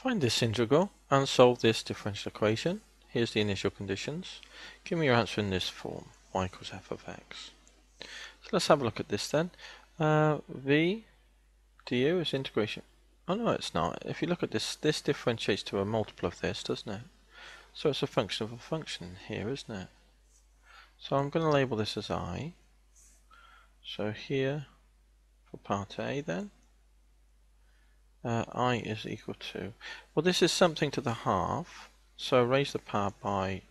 Find this integral and solve this differential equation. Here's the initial conditions. Give me your answer in this form, y equals f of x. So let's have a look at this then. V du is integration. Oh no, it's not. If you look at this, this differentiates to a multiple of this, doesn't it? So it's a function of a function here, isn't it? So I'm going to label this as I. So here, for part A then, I is equal to, well, this is something to the half, so raise the power by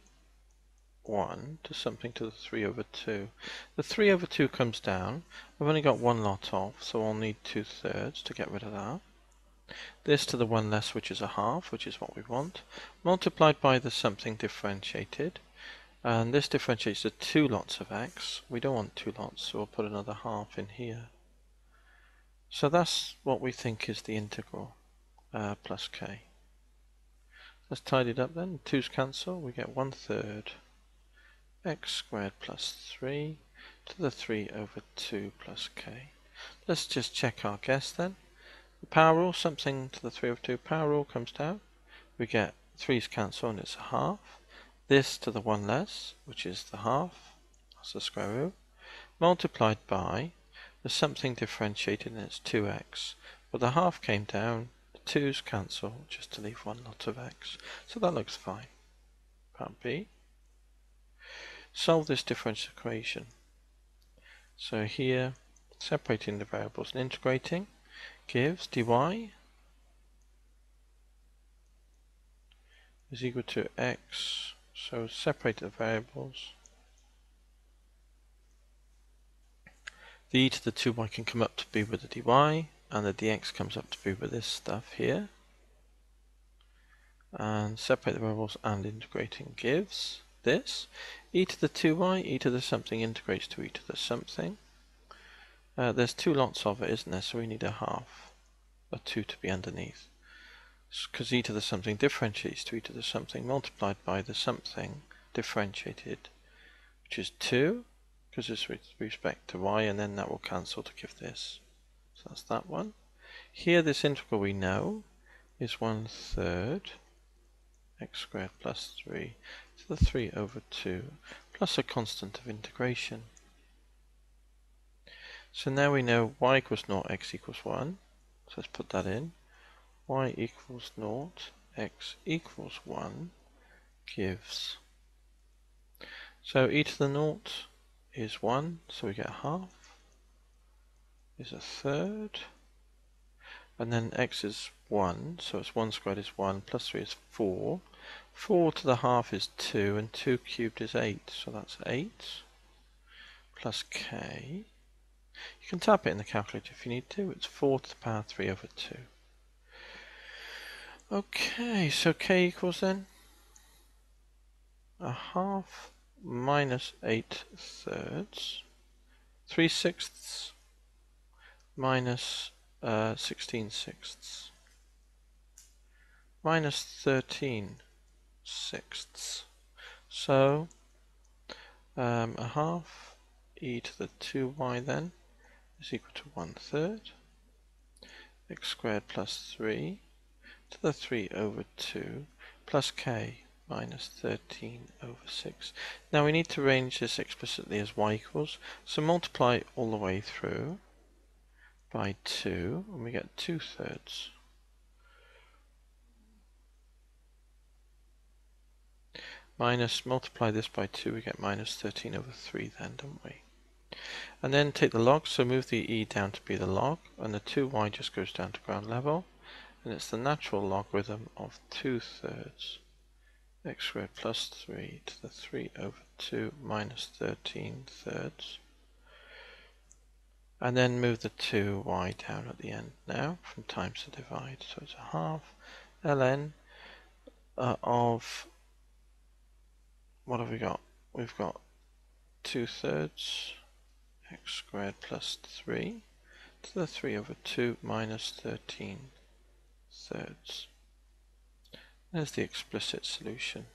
1 to something to the 3 over 2. The 3 over 2 comes down. I've only got one lot off, so I'll need 2/3 to get rid of that. This to the 1 less, which is a half, which is what we want, multiplied by the something differentiated. And this differentiates to 2 lots of x. We don't want 2 lots, so we'll put another half in here. So that's what we think is the integral, plus k. Let's tidy it up then. 2's cancel. We get 1/3 x squared plus 3 to the 3 over 2 plus k. Let's just check our guess then. The power rule, something to the 3 over 2, power rule comes down. We get 3's cancel and it's a half. This to the 1 less, which is the half, that's the square root, multiplied by the something differentiated and it's 2x. But the half came down, the 2's cancel just to leave one lot of x. So that looks fine. Part B. Solve this differential equation. So here, separating the variables and integrating gives dy is equal to x. So separate the variables. The e to the 2y can come up to be with the dy, and the dx comes up to be with this stuff here. And separate the variables and integrating gives this. E to the 2y, e to the something integrates to e to the something. There's 2 lots of it, isn't there? So we need a half, a 2 to be underneath. Because e to the something differentiates to e to the something multiplied by the something differentiated, which is 2, because it's with respect to y, and then that will cancel to give this. So that's that one. Here this integral we know is 1/3 x squared plus 3 to the 3 over 2 plus a constant of integration. So now we know y equals 0, x equals 1. So let's put that in. Y equals 0, x equals 1 gives. So e to the 0 is 1, so we get half, is 1/3, and then x is 1, so it's 1 squared is 1, plus 3 is 4. 4 to the half is 2, and 2 cubed is 8, so that's 8, plus k. You can type it in the calculator if you need to. It's 4 to the power 3 over 2. Okay, so k equals then a half minus 8/3, 3/6 minus 16/6 minus 13/6. So a half e to the 2y then is equal to 1/3 x squared plus 3 to the 3 over 2 plus k minus 13 over 6. Now we need to arrange this explicitly as y equals, so multiply all the way through by 2 and we get 2/3. Minus, multiply this by 2, we get minus 13 over 3 then, don't we? And then take the log, so move the e down to be the log, and the 2y just goes down to ground level, and it's the natural logarithm of 2/3 x squared plus 3 to the 3 over 2 minus 13/3. And then move the 2y down at the end now, from times to divide, so it's a half ln of, what have we got? We've got 2/3 x squared plus 3 to the 3 over 2 minus 13/3. There's the explicit solution.